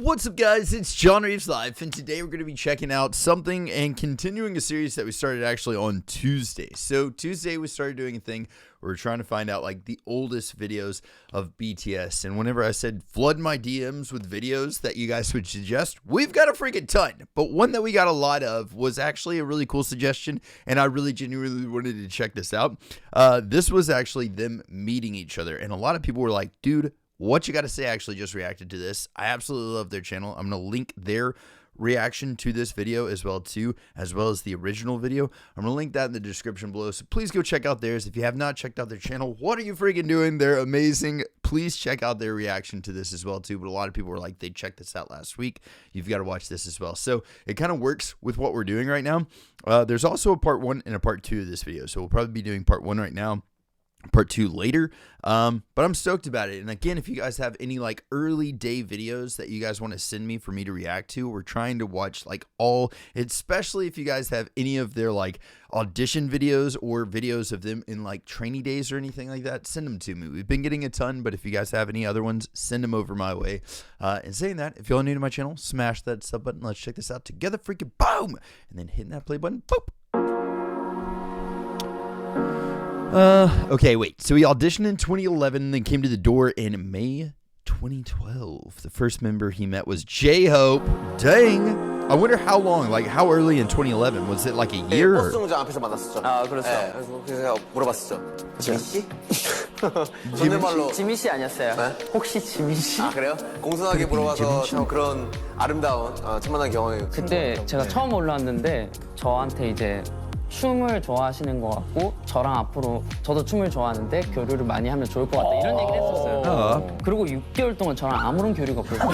What's up, guys? It's JohnReavesLive, and today we're going to be checking out something and continuing a series that we started actually on Tuesday. So Tuesday we started doing a thing where we're trying to find out like the oldest videos of BTS, and whenever I said flood my DMs with videos that you guys would suggest, we've got a freaking ton. But one that we got a lot of was actually a really cool suggestion, and I really genuinely wanted to check this out. This was actually them meeting each other, and a lot of people were like, dude, what you got to say? I actually just reacted to this. I absolutely love their channel. I'm going to link their reaction to this video as well as the original video. I'm going to link that in the description below. So please go check out theirs. If you have not checked out their channel, what are you freaking doing? They're amazing. Please check out their reaction to this as well too. But a lot of people were like, they checked this out last week. You've got to watch this as well. So it kind of works with what we're doing right now. There's also a part 1 and a part 2 of this video. So we'll probably be doing part 1 right now, part 2 later, but I'm stoked about it. And again, if you guys have any like early day videos that you guys want to send me for me to react to, we're trying to watch like all, especially if you guys have any of their like audition videos or videos of them in like trainee days or anything like that, send them to me. We've been getting a ton, but if you guys have any other ones, send them over my way. And saying that, if y'all are new to my channel, smash that sub button. Let's check this out together. Freaking boom, and then hitting that play button. Boop. Okay, wait. So he auditioned in 2011, then came to the door in May 2012. The first member he met was J-Hope. Dang. I wonder how long, like how early in 2011? Was it like a year? Or? 앞에서 만났었죠. 아, 그렇죠. 네, 그래서 제가 물어봤었죠. 지민 씨? 존댓말로 지민 씨 아니었어요? 네? 혹시 지민 씨? 아, 그래요? 공손하게 물어봐서 참 그런 아름다운 천만한 경험이. 그때 제가 처음 올라왔는데 저한테 이제 춤을 좋아하시는 것 같고 저랑 앞으로 저도 춤을 좋아하는데 교류를 많이 하면 좋을 것 같다 이런 얘기를 했었어요. 그리고 6개월 동안 저랑 아무런 교류가 없었어요.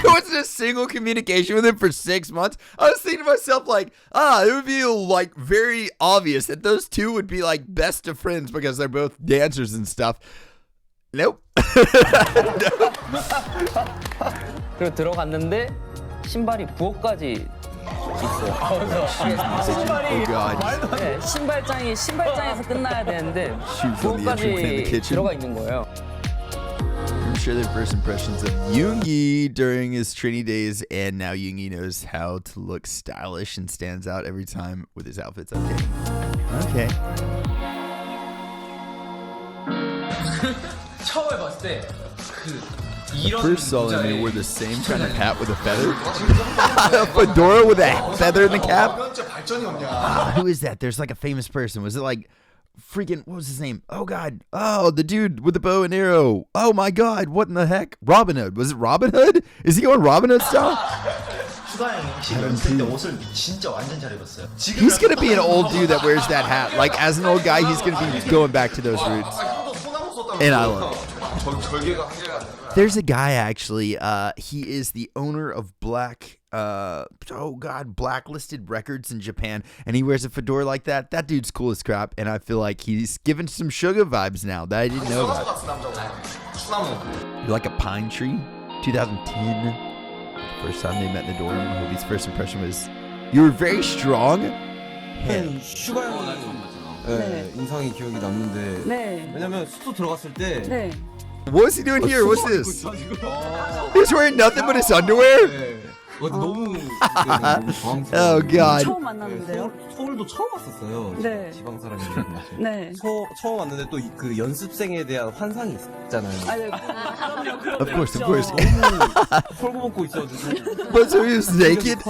There wasn't a single communication with him for 6 months. I was thinking to myself like, it would be like very obvious that those two would be like best of friends because they're both dancers and stuff. Nope. Nope. 그리고 들어갔는데 신발이 부엌까지 있어요. 신발이 네, 신발장에서 끝나야 되는데 부엌까지 들어가 있는 거예요. I'm sure their first impressions of Yoongi during his Trainee days, and now Yoongi knows how to look stylish and stands out every time with his outfits. Okay. 처음에 봤을 때 First saw him, he wore the same kind of hat with a feather. A fedora with a feather in the cap. Who is that? There's like a famous person. Was it like freaking, what was his name? Oh God. Oh, the dude with the bow and arrow. Oh my God. What in the heck? Robin Hood. Was it Robin Hood? Is he going Robin Hood style? He's going to be an old dude that wears that hat. Like as an old guy, he's going to be going back to those roots. And I love it. There's a guy actually, he is the owner of blacklisted records in Japan, and he wears a fedora like that. That dude's cool as crap, and I feel like he's giving some Suga vibes now that I didn't know about. You're like a pine tree. 2010, first time they met in the dorm. Hobie's first impression was, you were very strong. 슈가 형이 인상이 기억이 남는데 왜냐면 숙소 들어갔을 때 What is he doing here? What's this? He's wearing nothing but his underwear? 너무 Oh God. 처음 만났는데요? 서울도 처음 왔었어요. 네. 지방 사람인데. 네. 처음 왔는데 또 그 연습생에 대한 환상이 있잖아요. 아니, Of course. 너무 헐거벗고 있어가지고. But so he was naked?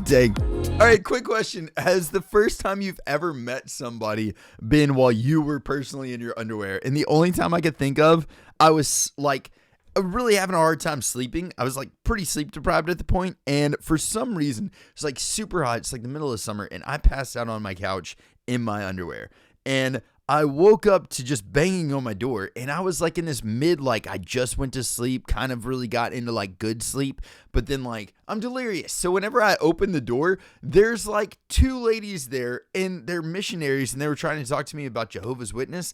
Dang. All right, quick question. Has the first time you've ever met somebody been while you were personally in your underwear? And the only time I could think of, I was like really having a hard time sleeping. I was like pretty sleep deprived at the point, and for some reason it's like super hot. It's like the middle of summer, and I passed out on my couch in my underwear, and I woke up to just banging on my door, and I was like in this like I just went to sleep, kind of really got into like good sleep, but then like I'm delirious. So whenever I open the door, there's like 2 ladies there, and they're missionaries, and they were trying to talk to me about Jehovah's Witness.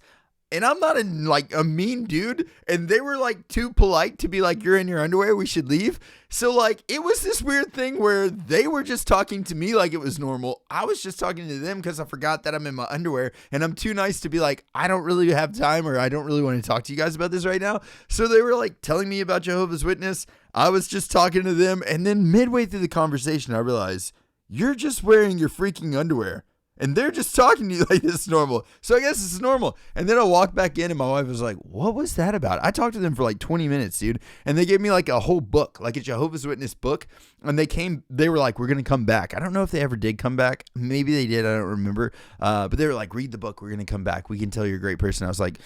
And I'm not a mean dude. And they were like too polite to be like, you're in your underwear, we should leave. So like it was this weird thing where they were just talking to me like it was normal. I was just talking to them because I forgot that I'm in my underwear. And I'm too nice to be like, I don't really have time, or I don't really want to talk to you guys about this right now. So they were like telling me about Jehovah's Witness. I was just talking to them. And then midway through the conversation, I realized you're just wearing your freaking underwear. And they're just talking to you like this is normal. So I guess this is normal. And then I walked back in and my wife was like, what was that about? I talked to them for like 20 minutes, dude. And they gave me like a whole book, like a Jehovah's Witness book. And they were like, we're going to come back. I don't know if they ever did come back. Maybe they did. I don't remember. But they were like, read the book. We're going to come back. We can tell you're a great person. I was like,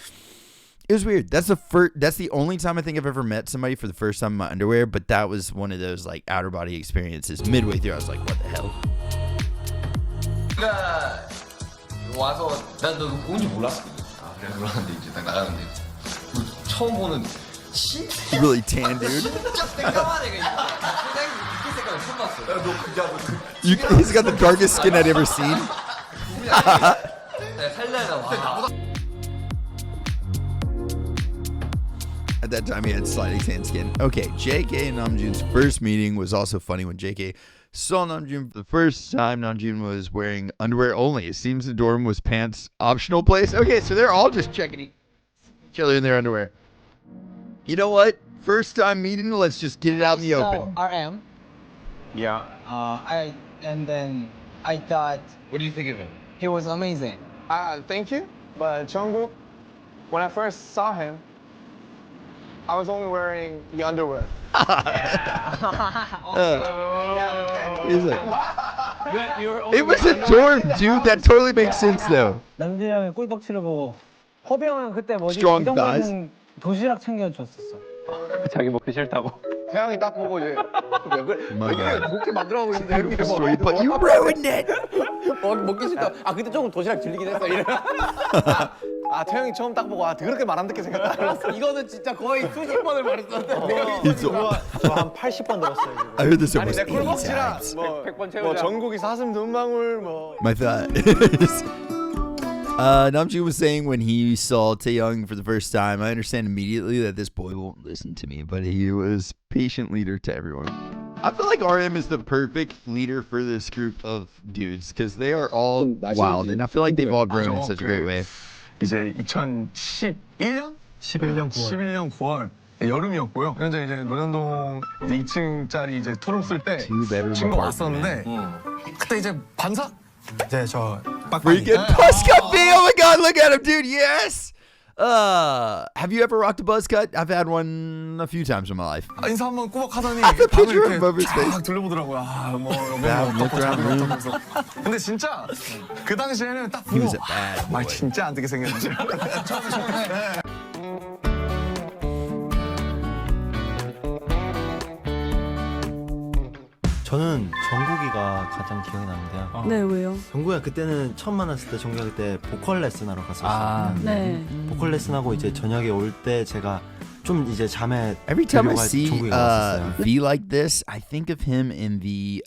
it was weird. That's the only time I think I've ever met somebody for the first time in my underwear. But that was one of those like outer body experiences. Midway through, I was like, what the hell? 와서 난 너 누군지 몰랐어. 그래 그러는데 이제 딱 나가는데 처음 보는 진짜 Really tan, dude. 진짜 새까만 애가 있어. 이 색깔 처음 봤어. He's got the darkest skin I'd ever seen. 살려나 와. At that time, he had slightly tan skin. Okay, JK and Namjoon's first meeting was also funny when JK saw Namjoon for the first time. Namjoon was wearing underwear only. It seems the dorm was pants optional place. Okay, so they're all just checking each other in their underwear. You know what? First time meeting, let's just get it out in the open. RM. Yeah. And then I thought What do you think of him? he was amazing. Thank you. But Jungkook, when I first saw him, I was only wearing the underwear. He's like, it was a dorm, dude. That totally makes sense, though. 남준 형의 꿀벅치를 보고 허비 형은 그때 뭐지? Strong 이동 thighs. 가는 도시락 챙겨줬었어. 자기 먹기 싫다고. 태양이 딱 보고 이제 왜 그래? My God. 그렇게 만들어가고 있는데 이렇게 Sorry, but you ruined it. 먹기 싫다. 그때 조금 도시락 질리긴 했어. 이래. 태양이 처음 딱 보고 더럽게 말 안 듣게 생겼다. 이거는 진짜 거의 수십 번을 말했었는데. 저한 80번 들었어요. 지금. I heard this 아니 almost 내 80 꿀벅치라 times. 뭐 전국이 사슴 눈망울 뭐. My thought. Namjoon was saying when he saw Taeyoung for the first time, I understand immediately that this boy won't listen to me, but he was patient leader to everyone. I feel like RM is the perfect leader for this group of dudes because they are all wild, and I feel like they've all grown in such a great way. 이제 2011년? 11년 9월 여름이었고요. 현재 이제 논현동 2층짜리 이제 투룸 쓸 때 Two bedroom 친구가 apartment. 왔었는데 그때 이제 반사? 이제 저 Freaking buzz cut B! Oh my God, look at him, dude! Yes. Have you ever rocked a buzz cut? I've had one a few times in my life. 인사 한번 꾸벅 하더니 the 방을 picture 이렇게 of Bubba's face. 쫙 둘러보더라고요. 뭐 That looked around the room. 근데 진짜 그 당시에는 딱 He 보고 was a bad 말 boy. 진짜 안 되게 생겼는데 처음에 저는 정국이가 가장 기억에 나는데요. 네, 왜요? 정국이가 그때는 처음 만났을 때 정국이가 그때 보컬 레슨하러 갔었어요. 아, 네. 보컬 레슨하고 이제 저녁에 올 때 제가 좀 이제 잠에 Every time I 들려갈 see 정국이가 왔었어요. V like this, I think of him in the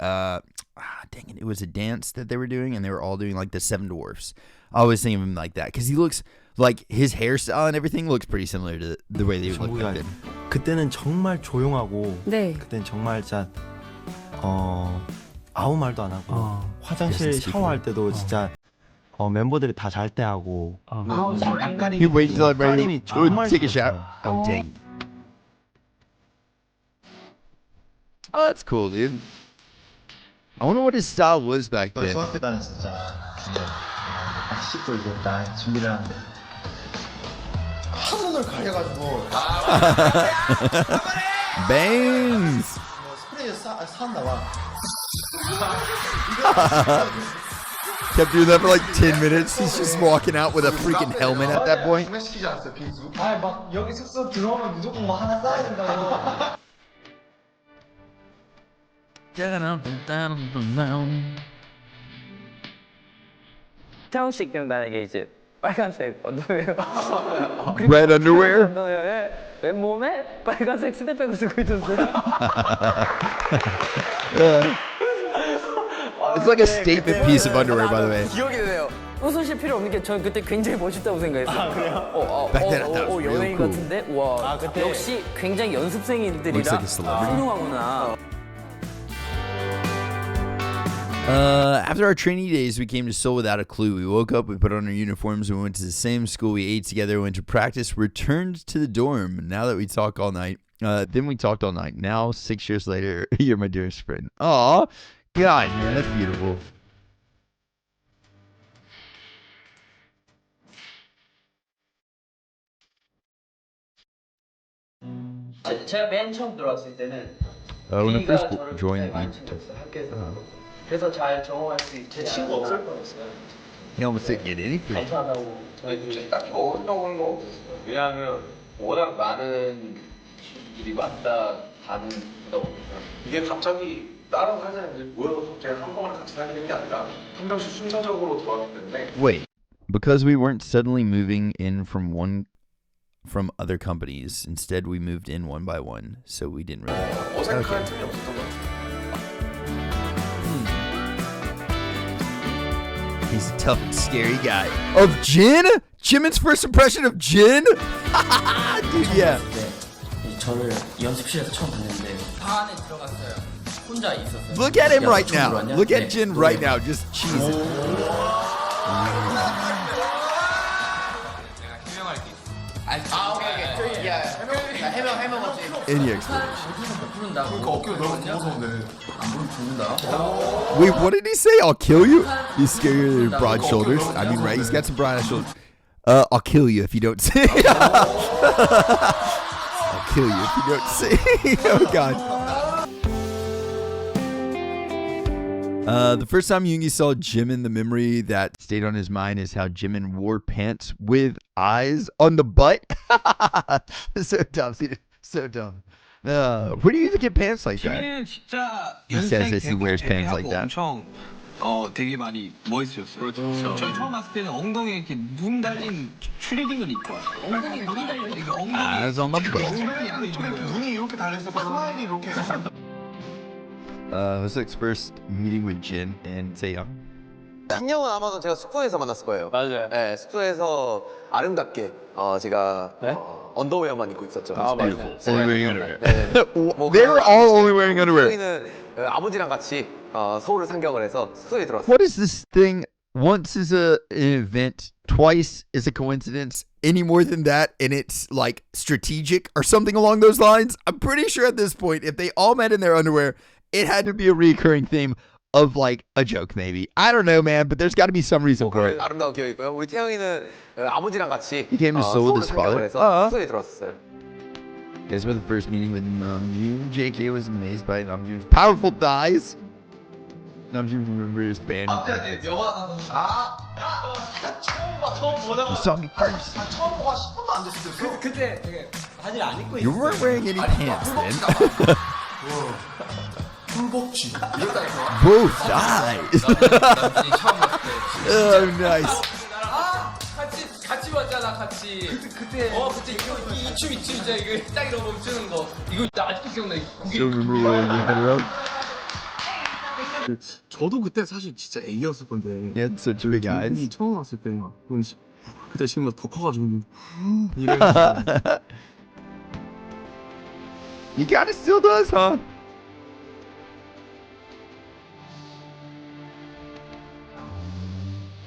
dang it was a dance that they were doing, and they were all doing like the Seven Dwarfs. I always think of him like that because he looks like his hairstyle and everything looks pretty similar to the way they look 정국이가 back then. 그때는 정말 조용하고 네. 그때는 정말 진짜 아무 말도 안 하고 화장실 Yes, 샤워할 때도 진짜 멤버들이 다 잘 때 하고 He waits till I'm ready 빨리 to 정말 take a shower. 좋았어요. Oh dang. Oh, that's cool, dude. I wonder what his style was back then. 중학교 때는 진짜 딱 씻고 이제 딱 준비를 하는데 손을 가려가지고 Bangs. 스프레이 산다 와. Kept doing that for like 10 minutes. He's just walking out with a freaking helmet at that point. 시키지 않았어요 빙수? 막 여기 숙소 들어오면 무조건 뭐 하나 싸야 된다고. 태훈씨 기억나는 게 이제 빨간색 언더웨어. Red underwear. 언더웨어에 맨몸에 빨간색 스냅백을 쓰고 있었어요. It's like a statement piece of underwear, by the way. 기억이 되네요. 웃으실 필요 없는 게 저는 그때 굉장히 멋있다고 생각했어요. 아 그래요? Back then I thought it was real 연예인 cool. 같은데? 와 역시 굉장히 연습생인들이라 Looks like a celebrity. 훌륭하구나. After our trainee days, we came to Seoul without a clue. We woke up, we put on our uniforms, we went to the same school, we ate together, went to practice, returned to the dorm. Now that we talk all night, then we talked all night. Now, 6 years later, you're my dearest friend. Aw, God, man, that's beautiful. 제가 맨 처음 들어왔을 때는 When I B가 first 저를 joined, 많이 챙겼어요 학교에서. 그래서 잘 적응할 수 있지. 제 친구 없을 뻔했어요. he almost didn't get anything. 감사하다고. 딱히 어려운 거 없었어요. 왜냐하면 워낙 많은 일이 왔다 가는 거다 보니까 이게 갑자기 다른 회사에 모여서 갑자기 한 번에 같이 살리는 게 아니라 한 명씩 순서적으로 들어왔기 때문에 Wait, because we weren't suddenly moving in from other companies. Instead, we moved in one by one, so we didn't really. 어색한 틈이 없었던 것 같아요. He's a tough and scary guy. Of Jin? Jimin's first impression of Jin? Dude, yeah. 저를 연습실에서 처음 봤는데 방 안에 들어갔어요. 혼자 있었어요. Look at him 야, right 너 처음 now. 들어왔냐? Look at 네. Jin right now, just cheesing. 해명 없이 Any explanation? 못 부른다. 어깨가 너무 무서운데. 안 부르면 죽는다. Wait, what did he say? I'll kill you? He's scared of your broad shoulders. I mean, right? He's got some broad shoulders. I'll kill you if you don't say. I'll kill you if you don't say. Oh God. The first time Yoongi saw Jimin, the memory that stayed on his mind is how Jimin wore pants with eyes on the butt. So dumb, so dumb. Where do you even get pants like that? 지민은 진짜 He says this, he wears pants like that. 엄청 되게 많이 멋있었어요. 저희 처음 봤을 때는 엉덩이에 이렇게 눈 달린 추리닝을 입고 와요. 엉덩이에 눈이 달려 이게 Eyes on the butt. 엉덩이 안에 눈이 이렇게 달려서 스마일이 이렇게 Hosek's first meeting with Jin and Taeyong. 신영은 아마도 제가 숙소에서 만났을 거예요. 맞아요. 네, 숙소에서 아름답게 제가 언더웨어만 입고 있었죠. Beautiful. Only wearing underwear. 네. They were all only wearing underwear. 저희는 아버지랑 같이 서울을 상경을 해서 숙소에 들어왔어요. What is this thing? Once is an event, twice is a coincidence. Any more than that, and it's like strategic or something along those lines. I'm pretty sure at this point, if they all met in their underwear, it had to be a recurring theme of like a joke, maybe. I don't know, man, but there's got to be some reason for it. 아름다운 기억이 있고요. 우리 태영이는 아버지랑 같이 He came to Seoul with 서울을 his father. 상경을 해서 숙소에 들어왔어요. Guys, for the first meeting with Namjoon, JK was amazed by Namjoon's powerful thighs. Namjoon remembers his band. You saw me first. 그때 되게 바지를 안 입고 You weren't wearing any pants then. 풀복지. 이랬다니까. Both thighs. 남준이 처음 봤을 때. Oh, nice. 같이 봤잖아, 같이. 그때 이거 이춤 진짜 이거 짝이라고 멈추는 거. 이거 나 아직도 기억나. 그게 Still remember wearing your head around? 저도 그때 사실 진짜 애기였을 건데 He had such big eyes. 처음 왔을 때 그때 지금보다 더 커가지고 He kind of still does, huh?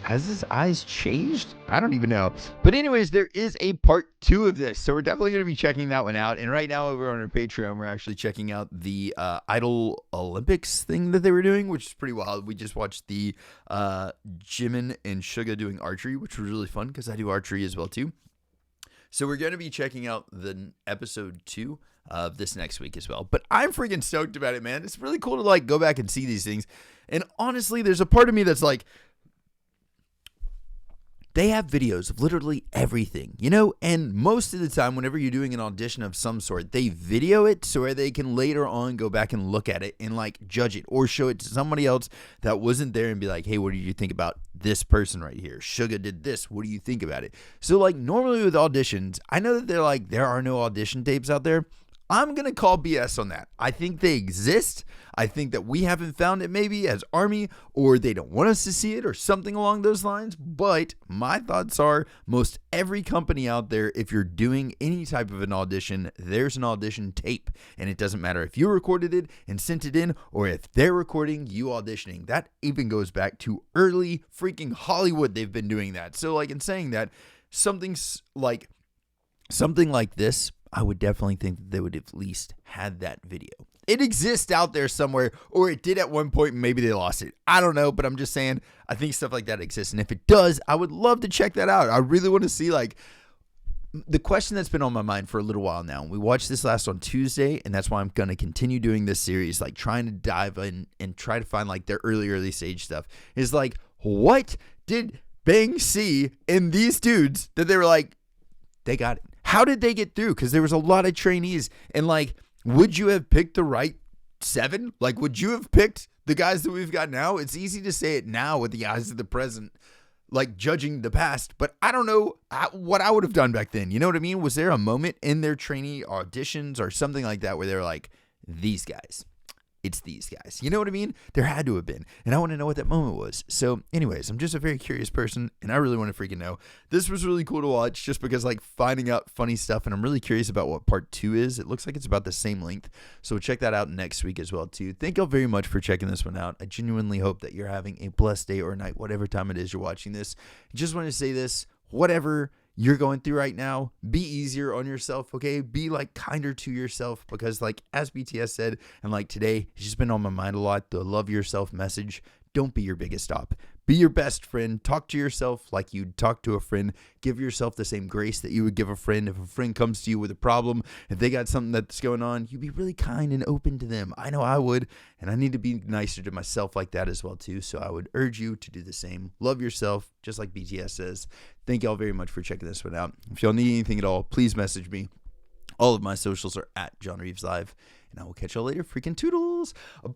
Has his eyes changed? I don't even know. But anyways, there is a part 2 of this. So we're definitely going to be checking that one out. And right now over on our Patreon, we're actually checking out the Idol Olympics thing that they were doing, which is pretty wild. We just watched the Jimin and Suga doing archery, which was really fun because I do archery as well too. So we're going to be checking out the episode 2 of this next week as well. But I'm freaking stoked about it, man. It's really cool to like go back and see these things. And honestly, there's a part of me that's like, they have videos of literally everything, you know, and most of the time, whenever you're doing an audition of some sort, they video it so where they can later on go back and look at it and like judge it or show it to somebody else that wasn't there and be like, hey, what did you think about this person right here? Suga did this. What do you think about it? So like normally with auditions, I know that they're like, there are no audition tapes out there. I'm going to call BS on that. I think they exist. I think that we haven't found it maybe as ARMY, or they don't want us to see it or something along those lines. But my thoughts are most every company out there, if you're doing any type of an audition, there's an audition tape. And it doesn't matter if you recorded it and sent it in or if they're recording you auditioning. That even goes back to early freaking Hollywood. They've been doing that. So like in saying that, something like this, I would definitely think that they would at least had that video. It exists out there somewhere, or it did at one point and maybe they lost it. I don't know, but I'm just saying, I think stuff like that exists. And if it does, I would love to check that out. I really want to see, like, the question that's been on my mind for a little while now. We watched this last on Tuesday, and that's why I'm going to continue doing this series, like trying to dive in and try to find like their early stage stuff, is like, what did Bang see in these dudes that they were like, they got it? How did they get through? Because there was a lot of trainees. And like, would you have picked the right 7? Like, would you have picked the guys that we've got now? It's easy to say it now with the eyes of the present, like judging the past. But I don't know what I would have done back then. You know what I mean? Was there a moment in their trainee auditions or something like that where they were like, these guys? It's these guys. You know what I mean? There had to have been. And I want to know what that moment was. So anyways, I'm just a very curious person, and I really want to freaking know. This was really cool to watch just because like finding out funny stuff, and I'm really curious about what part 2 is. It looks like it's about the same length. So check that out next week as well too. Thank y'all very much for checking this one out. I genuinely hope that you're having a blessed day or night, whatever time it is you're watching this. Just want to say this, whatever you're going through right now, be easier on yourself, okay? Be like kinder to yourself, because like as BTS said, and like today, it's just been on my mind a lot, the love yourself message. Don't be your biggest stop. Be your best friend. Talk to yourself like you'd talk to a friend. Give yourself the same grace that you would give a friend. If a friend comes to you with a problem, if they got something that's going on, you be really kind and open to them. I know I would, and I need to be nicer to myself like that as well too. So I would urge you to do the same. Love yourself, just like BTS says. Thank y'all very much for checking this one out. If y'all need anything at all, please message me. All of my socials are at JohnReavesLive, and I will catch y'all later. Freaking toodles. Bye.